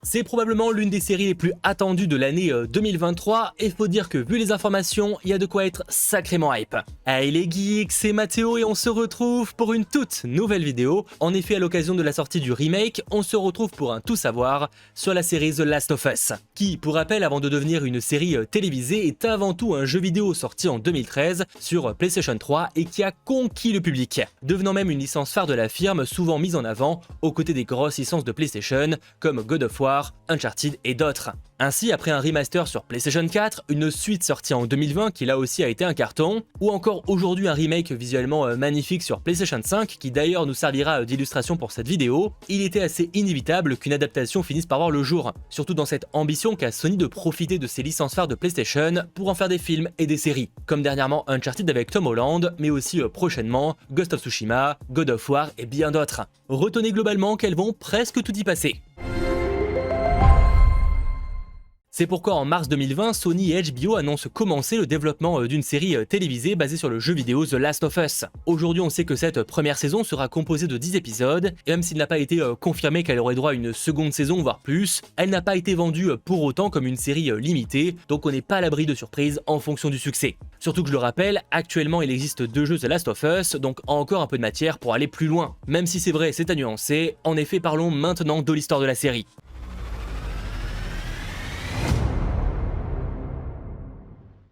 C'est probablement l'une des séries les plus attendues de l'année 2023 et faut dire que vu les informations, il y a de quoi être sacrément hype. Hey les geeks, c'est Mathéo et on se retrouve pour une toute nouvelle vidéo. En effet, à l'occasion de la sortie du remake, on se retrouve pour un tout savoir sur la série The Last of Us, qui, pour rappel, avant de devenir une série télévisée, est avant tout un jeu vidéo sorti en 2013 sur PlayStation 3 et qui a conquis le public, devenant même une licence phare de la firme, souvent mise en avant aux côtés des grosses licences de PlayStation comme God of War, Uncharted et d'autres. Ainsi, après un remaster sur PlayStation 4, une suite sortie en 2020 qui là aussi a été un carton, ou encore aujourd'hui un remake visuellement magnifique sur PlayStation 5 qui d'ailleurs nous servira d'illustration pour cette vidéo, il était assez inévitable qu'une adaptation finisse par voir le jour, surtout dans cette ambition qu'a Sony de profiter de ses licences phares de PlayStation pour en faire des films et des séries, comme dernièrement Uncharted avec Tom Holland, mais aussi prochainement Ghost of Tsushima, God of War et bien d'autres. Retenez globalement qu'elles vont presque tout y passer. C'est pourquoi en mars 2020, Sony et HBO annoncent commencer le développement d'une série télévisée basée sur le jeu vidéo The Last of Us. Aujourd'hui, on sait que cette première saison sera composée de 10 épisodes, et même s'il n'a pas été confirmé qu'elle aurait droit à une seconde saison, voire plus, elle n'a pas été vendue pour autant comme une série limitée, donc on n'est pas à l'abri de surprises en fonction du succès. Surtout que je le rappelle, actuellement il existe 2 jeux The Last of Us, donc encore un peu de matière pour aller plus loin. Même si c'est vrai, c'est à nuancer, en effet parlons maintenant de l'histoire de la série.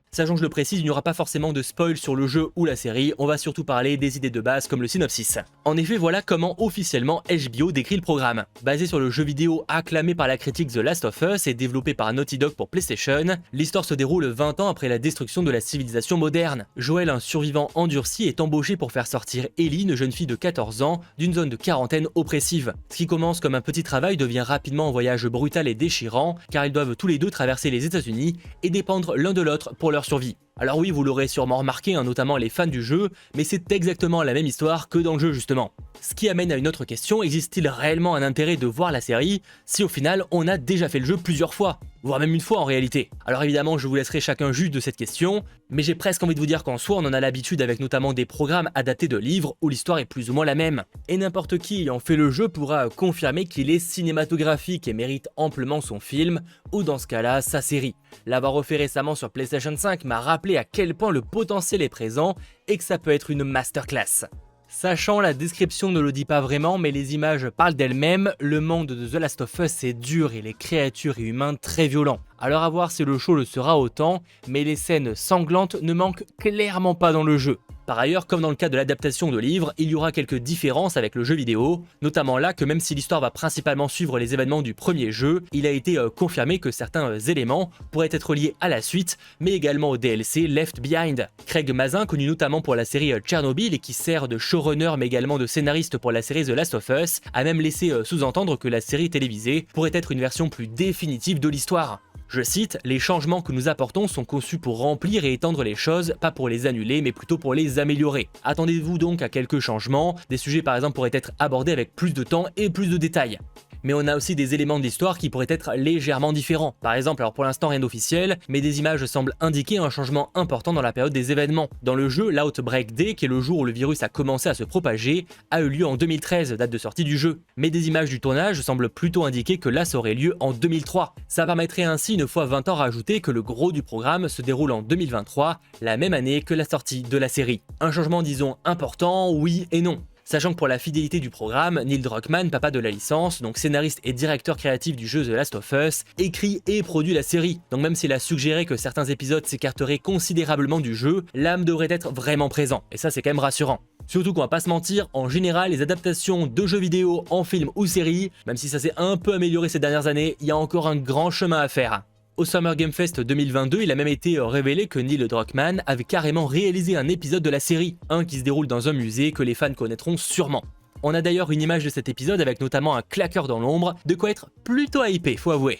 Sachant que je le précise, il n'y aura pas forcément de spoil sur le jeu ou la série, on va surtout parler des idées de base comme le synopsis. En effet, voilà comment officiellement HBO décrit le programme. Basé sur le jeu vidéo acclamé par la critique The Last of Us et développé par Naughty Dog pour PlayStation, l'histoire se déroule 20 ans après la destruction de la civilisation moderne. Joel, un survivant endurci, est embauché pour faire sortir Ellie, une jeune fille de 14 ans, d'une zone de quarantaine oppressive. Ce qui commence comme un petit travail devient rapidement un voyage brutal et déchirant, car ils doivent tous les deux traverser les États-Unis et dépendre l'un de l'autre pour leur survie. Alors oui, vous l'aurez sûrement remarqué, notamment les fans du jeu, mais c'est exactement la même histoire que dans le jeu justement. Ce qui amène à une autre question, existe-t-il réellement un intérêt de voir la série si au final on a déjà fait le jeu plusieurs fois, voire même une fois en réalité? Alors évidemment, je vous laisserai chacun juge de cette question, mais j'ai presque envie de vous dire qu'en soi on en a l'habitude avec notamment des programmes adaptés de livres où l'histoire est plus ou moins la même. Et n'importe qui ayant fait le jeu pourra confirmer qu'il est cinématographique et mérite amplement son film, ou dans ce cas-là, sa série. L'avoir refait récemment sur PlayStation 5 m'a rappelé à quel point le potentiel est présent et que ça peut être une masterclass. Sachant, la description ne le dit pas vraiment, mais les images parlent d'elles-mêmes, le monde de The Last of Us est dur et les créatures et humains très violents. Alors à voir si le show le sera autant, mais les scènes sanglantes ne manquent clairement pas dans le jeu. Par ailleurs, comme dans le cas de l'adaptation de livres, il y aura quelques différences avec le jeu vidéo, notamment là que même si l'histoire va principalement suivre les événements du premier jeu, il a été confirmé que certains éléments pourraient être liés à la suite, mais également au DLC Left Behind. Craig Mazin, connu notamment pour la série Tchernobyl et qui sert de showrunner mais également de scénariste pour la série The Last of Us, a même laissé sous-entendre que la série télévisée pourrait être une version plus définitive de l'histoire. Je cite, « Les changements que nous apportons sont conçus pour remplir et étendre les choses, pas pour les annuler, mais plutôt pour les améliorer. Attendez-vous donc à quelques changements, des sujets par exemple pourraient être abordés avec plus de temps et plus de détails. » Mais on a aussi des éléments de l'histoire qui pourraient être légèrement différents. Par exemple, alors pour l'instant rien d'officiel, mais des images semblent indiquer un changement important dans la période des événements. Dans le jeu, l'Outbreak Day, qui est le jour où le virus a commencé à se propager, a eu lieu en 2013, date de sortie du jeu. Mais des images du tournage semblent plutôt indiquer que là ça aurait lieu en 2003. Ça permettrait ainsi, une fois 20 ans rajoutés, que le gros du programme se déroule en 2023, la même année que la sortie de la série. Un changement disons important, oui et non. Sachant que pour la fidélité du programme, Neil Druckmann, papa de la licence, donc scénariste et directeur créatif du jeu The Last of Us, écrit et produit la série. Donc même s'il a suggéré que certains épisodes s'écarteraient considérablement du jeu, l'âme devrait être vraiment présent, et ça c'est quand même rassurant. Surtout qu'on va pas se mentir, en général les adaptations de jeux vidéo en film ou série, même si ça s'est un peu amélioré ces dernières années, il y a encore un grand chemin à faire. Au Summer Game Fest 2022, il a même été révélé que Neil Druckmann avait carrément réalisé un épisode de la série, un qui se déroule dans un musée que les fans connaîtront sûrement. On a d'ailleurs une image de cet épisode avec notamment un claqueur dans l'ombre, de quoi être plutôt hypé, faut avouer.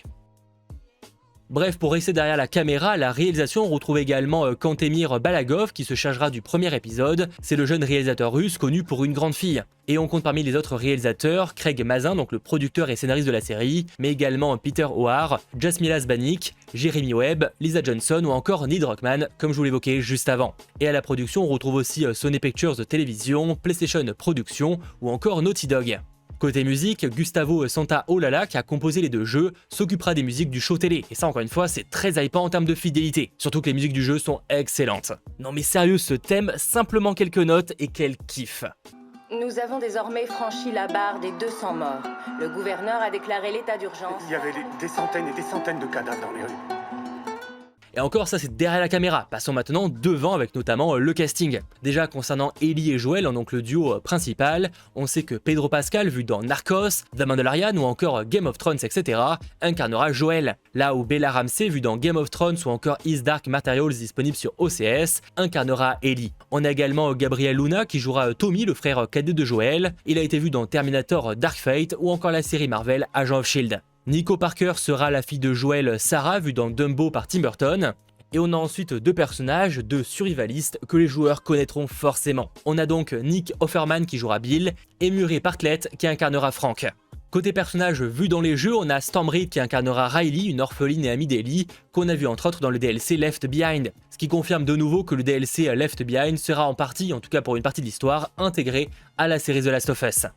Bref, pour rester derrière la caméra, la réalisation, on retrouve également Kantemir Balagov qui se chargera du premier épisode. C'est le jeune réalisateur russe connu pour Une grande fille. Et on compte parmi les autres réalisateurs Craig Mazin, donc le producteur et scénariste de la série, mais également Peter O'Hare, Jasmila Zbanik, Jeremy Webb, Lisa Johnson ou encore Neil Druckmann, comme je vous l'évoquais juste avant. Et à la production, on retrouve aussi Sony Pictures de télévision, PlayStation Productions ou encore Naughty Dog. Côté musique, Gustavo Santaolalla, qui a composé les deux jeux, s'occupera des musiques du show télé, et ça encore une fois c'est très hypant en termes de fidélité, surtout que les musiques du jeu sont excellentes. Non mais sérieux, ce thème, simplement quelques notes et quel kiff. Nous avons désormais franchi la barre des 200 morts. Le gouverneur a déclaré l'état d'urgence. Il y avait des centaines et des centaines de cadavres dans les rues. Et encore ça c'est derrière la caméra, passons maintenant devant avec notamment le casting. Déjà concernant Ellie et Joel, donc le duo principal, on sait que Pedro Pascal, vu dans Narcos, The Mandalorian ou encore Game of Thrones, etc., incarnera Joel. Là où Bella Ramsey, vu dans Game of Thrones ou encore His Dark Materials disponible sur OCS, incarnera Ellie. On a également Gabriel Luna qui jouera Tommy, le frère cadet de Joel. Il a été vu dans Terminator Dark Fate ou encore la série Marvel Agent of Shield. Nico Parker sera la fille de Joel, Sarah, vue dans Dumbo par Tim Burton. Et on a ensuite deux personnages, deux survivalistes que les joueurs connaîtront forcément. On a donc Nick Offerman qui jouera Bill et Murray Bartlett qui incarnera Frank. Côté personnages vus dans les jeux, on a Storm Reid qui incarnera Riley, une orpheline et amie d'Ellie, qu'on a vu entre autres dans le DLC Left Behind. Ce qui confirme de nouveau que le DLC Left Behind sera en partie, en tout cas pour une partie de l'histoire, intégré à la série The Last of Us.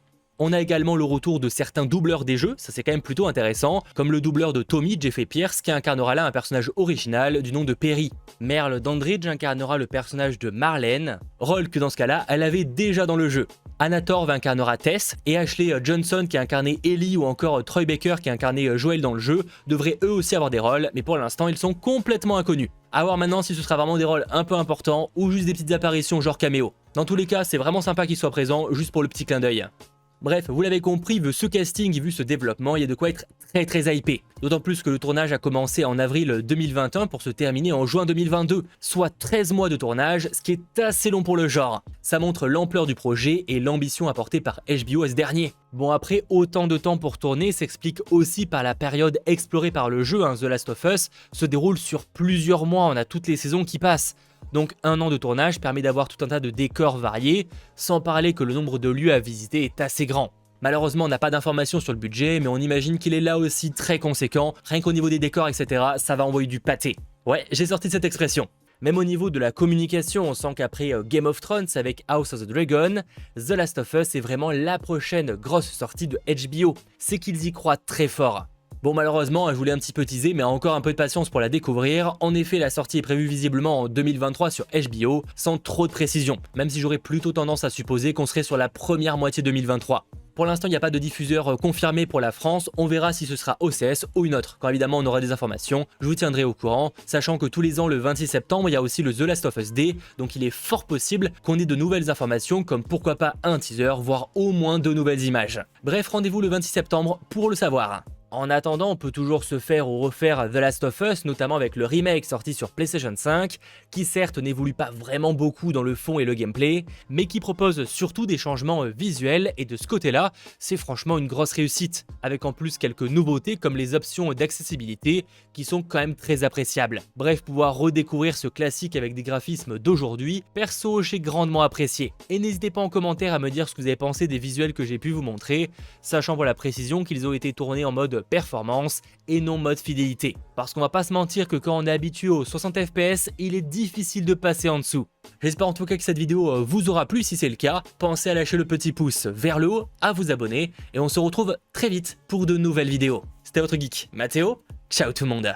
On a également le retour de certains doubleurs des jeux, ça c'est quand même plutôt intéressant, comme le doubleur de Tommy, Jeffrey Pierce, qui incarnera là un personnage original du nom de Perry. Merle Dandridge incarnera le personnage de Marlene, rôle que dans ce cas-là, elle avait déjà dans le jeu. Anna Torv incarnera Tess, et Ashley Johnson qui a incarné Ellie ou encore Troy Baker qui a incarné Joel dans le jeu, devraient eux aussi avoir des rôles, mais pour l'instant ils sont complètement inconnus. A voir maintenant si ce sera vraiment des rôles un peu importants ou juste des petites apparitions genre caméo. Dans tous les cas, c'est vraiment sympa qu'ils soient présents, juste pour le petit clin d'œil. Bref, vous l'avez compris, vu ce casting et vu ce développement, il y a de quoi être très hypé. D'autant plus que le tournage a commencé en avril 2021 pour se terminer en juin 2022, soit 13 mois de tournage, ce qui est assez long pour le genre. Ça montre l'ampleur du projet et l'ambition apportée par HBO à ce dernier. Bon après, autant de temps pour tourner s'explique aussi par la période explorée par le jeu, The Last of Us se déroule sur plusieurs mois, on a toutes les saisons qui passent. Donc un an de tournage permet d'avoir tout un tas de décors variés, sans parler que le nombre de lieux à visiter est assez grand. Malheureusement on n'a pas d'informations sur le budget, mais on imagine qu'il est là aussi très conséquent, rien qu'au niveau des décors etc, ça va envoyer du pâté. Ouais, j'ai sorti cette expression. Même au niveau de la communication, on sent qu'après Game of Thrones avec House of the Dragon, The Last of Us est vraiment la prochaine grosse sortie de HBO. C'est qu'ils y croient très fort. Bon malheureusement, je voulais un petit peu teaser, mais encore un peu de patience pour la découvrir. En effet, la sortie est prévue visiblement en 2023 sur HBO, sans trop de précision, même si j'aurais plutôt tendance à supposer qu'on serait sur la première moitié 2023. Pour l'instant, il n'y a pas de diffuseur confirmé pour la France, on verra si ce sera OCS ou une autre. Quand évidemment on aura des informations, je vous tiendrai au courant, sachant que tous les ans, le 26 septembre, il y a aussi le The Last of Us Day, donc il est fort possible qu'on ait de nouvelles informations, comme pourquoi pas un teaser, voire au moins de nouvelles images. Bref, rendez-vous le 26 septembre pour le savoir. En attendant, on peut toujours se faire ou refaire The Last of Us, notamment avec le remake sorti sur PlayStation 5, qui certes n'évolue pas vraiment beaucoup dans le fond et le gameplay, mais qui propose surtout des changements visuels, et de ce côté-là, c'est franchement une grosse réussite, avec en plus quelques nouveautés comme les options d'accessibilité, qui sont quand même très appréciables. Bref, pouvoir redécouvrir ce classique avec des graphismes d'aujourd'hui, perso j'ai grandement apprécié. Et n'hésitez pas en commentaire à me dire ce que vous avez pensé des visuels que j'ai pu vous montrer, sachant pour la précision qu'ils ont été tournés en mode performance et non mode fidélité. Parce qu'on va pas se mentir que quand on est habitué aux 60 fps, il est difficile de passer en dessous. J'espère en tout cas que cette vidéo vous aura plu. Si c'est le cas, pensez à lâcher le petit pouce vers le haut, à vous abonner et on se retrouve très vite pour de nouvelles vidéos. C'était votre geek Mathéo, ciao tout le monde.